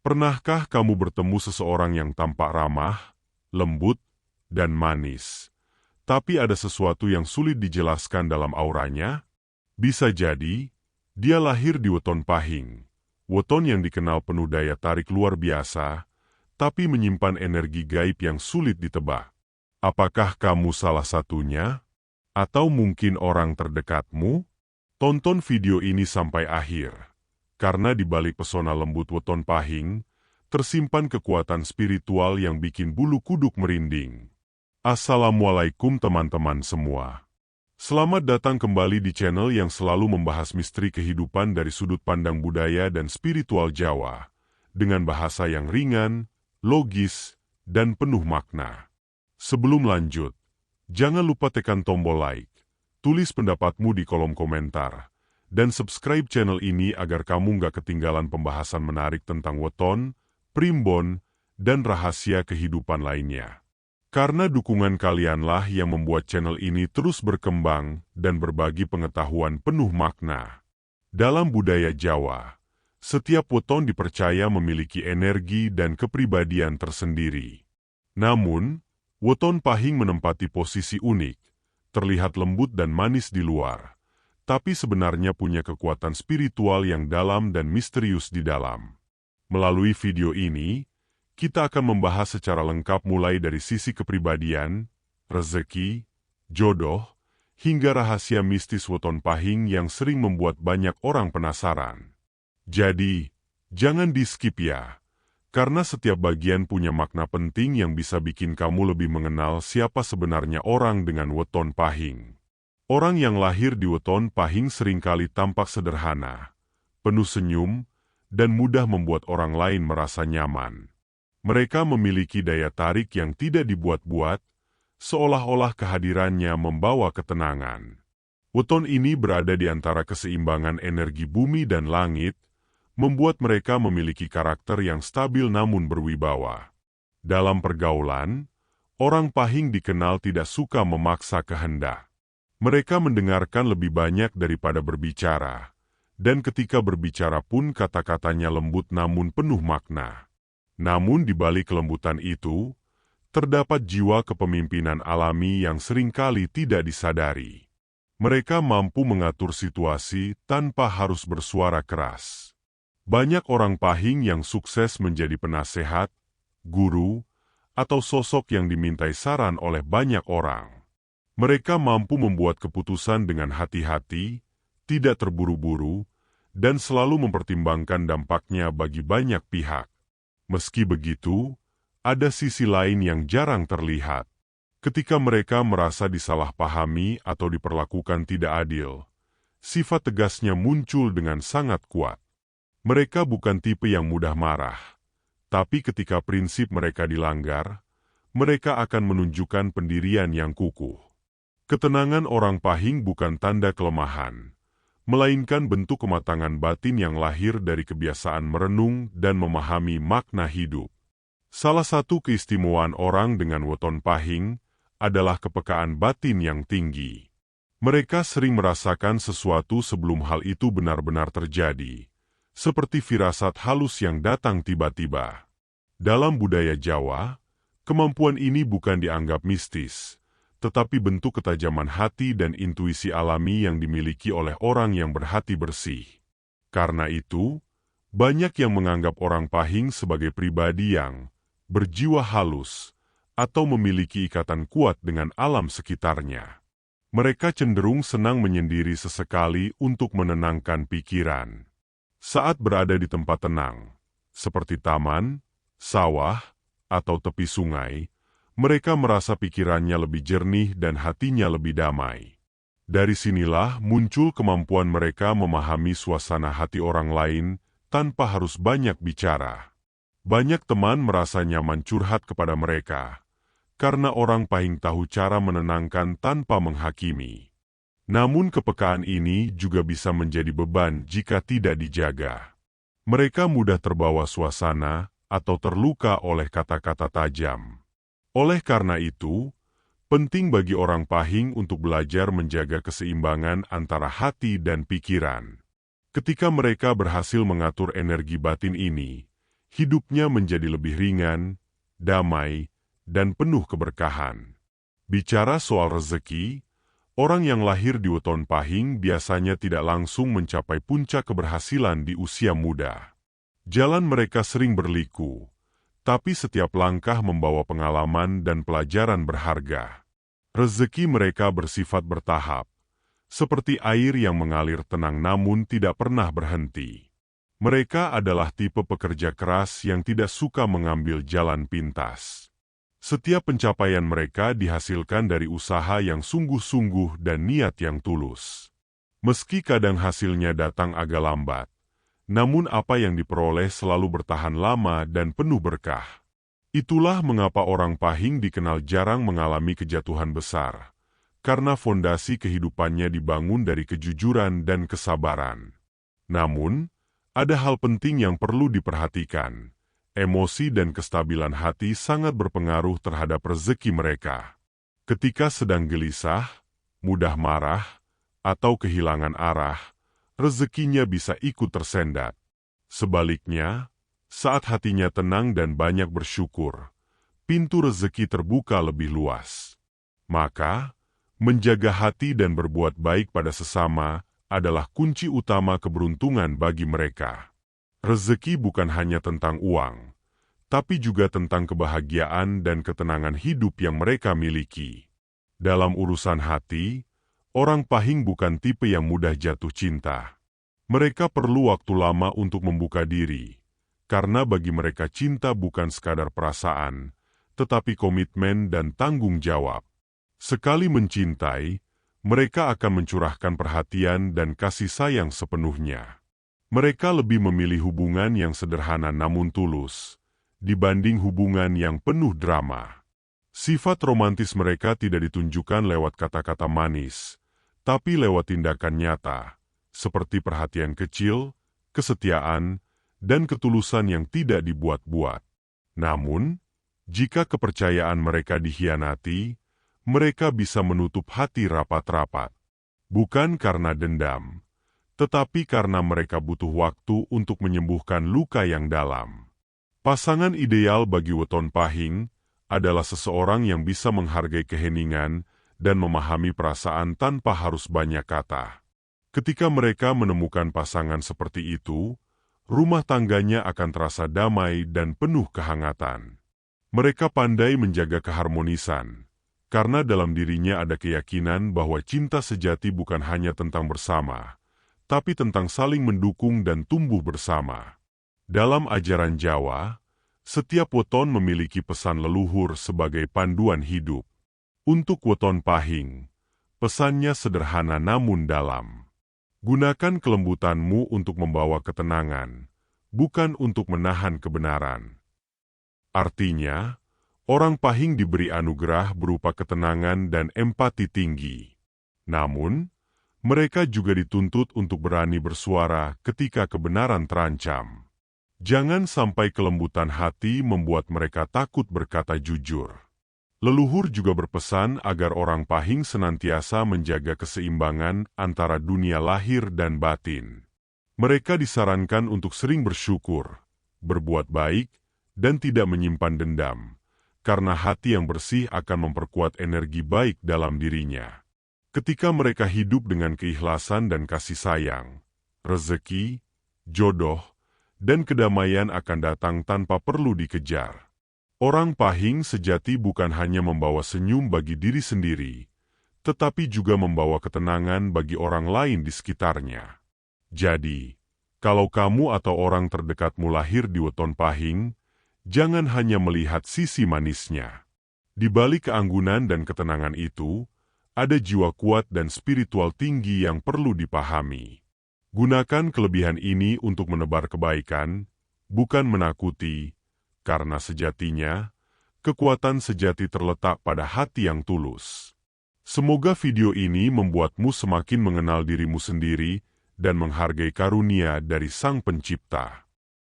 Pernahkah kamu bertemu seseorang yang tampak ramah, lembut, dan manis, tapi ada sesuatu yang sulit dijelaskan dalam auranya? Bisa jadi, dia lahir di weton Pahing. Weton yang dikenal penuh daya tarik luar biasa, tapi menyimpan energi gaib yang sulit ditebak. Apakah kamu salah satunya? Atau mungkin orang terdekatmu? Tonton video ini sampai akhir. Karena di balik pesona lembut weton Pahing, tersimpan kekuatan spiritual yang bikin bulu kuduk merinding. Assalamualaikum teman-teman semua. Selamat datang kembali di channel yang selalu membahas misteri kehidupan dari sudut pandang budaya dan spiritual Jawa, dengan bahasa yang ringan, logis, dan penuh makna. Sebelum lanjut, jangan lupa tekan tombol like, tulis pendapatmu di kolom komentar, dan subscribe channel ini agar kamu nggak ketinggalan pembahasan menarik tentang weton, primbon, dan rahasia kehidupan lainnya. Karena dukungan kalianlah yang membuat channel ini terus berkembang dan berbagi pengetahuan penuh makna. Dalam budaya Jawa, setiap weton dipercaya memiliki energi dan kepribadian tersendiri. Namun, weton Pahing menempati posisi unik, terlihat lembut dan manis di luar, tapi sebenarnya punya kekuatan spiritual yang dalam dan misterius di dalam. Melalui video ini, kita akan membahas secara lengkap mulai dari sisi kepribadian, rezeki, jodoh, hingga rahasia mistis weton Pahing yang sering membuat banyak orang penasaran. Jadi, jangan di-skip ya, karena setiap bagian punya makna penting yang bisa bikin kamu lebih mengenal siapa sebenarnya orang dengan weton Pahing. Orang yang lahir di weton Pahing seringkali tampak sederhana, penuh senyum, dan mudah membuat orang lain merasa nyaman. Mereka memiliki daya tarik yang tidak dibuat-buat, seolah-olah kehadirannya membawa ketenangan. Weton ini berada di antara keseimbangan energi bumi dan langit, membuat mereka memiliki karakter yang stabil namun berwibawa. Dalam pergaulan, orang Pahing dikenal tidak suka memaksa kehendak. Mereka mendengarkan lebih banyak daripada berbicara, dan ketika berbicara pun kata-katanya lembut namun penuh makna. Namun di balik kelembutan itu, terdapat jiwa kepemimpinan alami yang seringkali tidak disadari. Mereka mampu mengatur situasi tanpa harus bersuara keras. Banyak orang Pahing yang sukses menjadi penasehat, guru, atau sosok yang dimintai saran oleh banyak orang. Mereka mampu membuat keputusan dengan hati-hati, tidak terburu-buru, dan selalu mempertimbangkan dampaknya bagi banyak pihak. Meski begitu, ada sisi lain yang jarang terlihat. Ketika mereka merasa disalahpahami atau diperlakukan tidak adil, sifat tegasnya muncul dengan sangat kuat. Mereka bukan tipe yang mudah marah, tapi ketika prinsip mereka dilanggar, mereka akan menunjukkan pendirian yang kukuh. Ketenangan orang Pahing bukan tanda kelemahan, melainkan bentuk kematangan batin yang lahir dari kebiasaan merenung dan memahami makna hidup. Salah satu keistimewaan orang dengan weton Pahing adalah kepekaan batin yang tinggi. Mereka sering merasakan sesuatu sebelum hal itu benar-benar terjadi, seperti firasat halus yang datang tiba-tiba. Dalam budaya Jawa, kemampuan ini bukan dianggap mistis, tetapi bentuk ketajaman hati dan intuisi alami yang dimiliki oleh orang yang berhati bersih. Karena itu, banyak yang menganggap orang Pahing sebagai pribadi yang berjiwa halus atau memiliki ikatan kuat dengan alam sekitarnya. Mereka cenderung senang menyendiri sesekali untuk menenangkan pikiran. Saat berada di tempat tenang, seperti taman, sawah, atau tepi sungai, mereka merasa pikirannya lebih jernih dan hatinya lebih damai. Dari sinilah muncul kemampuan mereka memahami suasana hati orang lain tanpa harus banyak bicara. Banyak teman merasa nyaman curhat kepada mereka, karena orang Pahing tahu cara menenangkan tanpa menghakimi. Namun kepekaan ini juga bisa menjadi beban jika tidak dijaga. Mereka mudah terbawa suasana atau terluka oleh kata-kata tajam. Oleh karena itu, penting bagi orang Pahing untuk belajar menjaga keseimbangan antara hati dan pikiran. Ketika mereka berhasil mengatur energi batin ini, hidupnya menjadi lebih ringan, damai, dan penuh keberkahan. Bicara soal rezeki, orang yang lahir di weton pahing biasanya tidak langsung mencapai puncak keberhasilan di usia muda. Jalan mereka sering berliku, tapi setiap langkah membawa pengalaman dan pelajaran berharga. Rezeki mereka bersifat bertahap, seperti air yang mengalir tenang namun tidak pernah berhenti. Mereka adalah tipe pekerja keras yang tidak suka mengambil jalan pintas. Setiap pencapaian mereka dihasilkan dari usaha yang sungguh-sungguh dan niat yang tulus. Meski kadang hasilnya datang agak lambat, namun apa yang diperoleh selalu bertahan lama dan penuh berkah. Itulah mengapa orang Pahing dikenal jarang mengalami kejatuhan besar, karena fondasi kehidupannya dibangun dari kejujuran dan kesabaran. Namun, ada hal penting yang perlu diperhatikan. Emosi dan kestabilan hati sangat berpengaruh terhadap rezeki mereka. Ketika sedang gelisah, mudah marah, atau kehilangan arah, rezekinya bisa ikut tersendat. Sebaliknya, saat hatinya tenang dan banyak bersyukur, pintu rezeki terbuka lebih luas. Maka, menjaga hati dan berbuat baik pada sesama adalah kunci utama keberuntungan bagi mereka. Rezeki bukan hanya tentang uang, tapi juga tentang kebahagiaan dan ketenangan hidup yang mereka miliki. Dalam urusan hati, orang Pahing bukan tipe yang mudah jatuh cinta. Mereka perlu waktu lama untuk membuka diri, karena bagi mereka cinta bukan sekadar perasaan, tetapi komitmen dan tanggung jawab. Sekali mencintai, mereka akan mencurahkan perhatian dan kasih sayang sepenuhnya. Mereka lebih memilih hubungan yang sederhana namun tulus, dibanding hubungan yang penuh drama. Sifat romantis mereka tidak ditunjukkan lewat kata-kata manis, tapi lewat tindakan nyata, seperti perhatian kecil, kesetiaan, dan ketulusan yang tidak dibuat-buat. Namun, jika kepercayaan mereka dikhianati, mereka bisa menutup hati rapat-rapat. Bukan karena dendam, tetapi karena mereka butuh waktu untuk menyembuhkan luka yang dalam. Pasangan ideal bagi weton Pahing adalah seseorang yang bisa menghargai keheningan dan memahami perasaan tanpa harus banyak kata. Ketika mereka menemukan pasangan seperti itu, rumah tangganya akan terasa damai dan penuh kehangatan. Mereka pandai menjaga keharmonisan, karena dalam dirinya ada keyakinan bahwa cinta sejati bukan hanya tentang bersama, tapi tentang saling mendukung dan tumbuh bersama. Dalam ajaran Jawa, setiap weton memiliki pesan leluhur sebagai panduan hidup. Untuk weton Pahing, pesannya sederhana namun dalam. Gunakan kelembutanmu untuk membawa ketenangan, bukan untuk menahan kebenaran. Artinya, orang Pahing diberi anugerah berupa ketenangan dan empati tinggi. Namun, mereka juga dituntut untuk berani bersuara ketika kebenaran terancam. Jangan sampai kelembutan hati membuat mereka takut berkata jujur. Leluhur juga berpesan agar orang Pahing senantiasa menjaga keseimbangan antara dunia lahir dan batin. Mereka disarankan untuk sering bersyukur, berbuat baik, dan tidak menyimpan dendam, karena hati yang bersih akan memperkuat energi baik dalam dirinya. Ketika mereka hidup dengan keikhlasan dan kasih sayang, rezeki, jodoh, dan kedamaian akan datang tanpa perlu dikejar. Orang Pahing sejati bukan hanya membawa senyum bagi diri sendiri, tetapi juga membawa ketenangan bagi orang lain di sekitarnya. Jadi, kalau kamu atau orang terdekatmu lahir di weton Pahing, jangan hanya melihat sisi manisnya. Di balik keanggunan dan ketenangan itu, ada jiwa kuat dan spiritual tinggi yang perlu dipahami. Gunakan kelebihan ini untuk menebar kebaikan, bukan menakuti, karena sejatinya, kekuatan sejati terletak pada hati yang tulus. Semoga video ini membuatmu semakin mengenal dirimu sendiri dan menghargai karunia dari Sang Pencipta.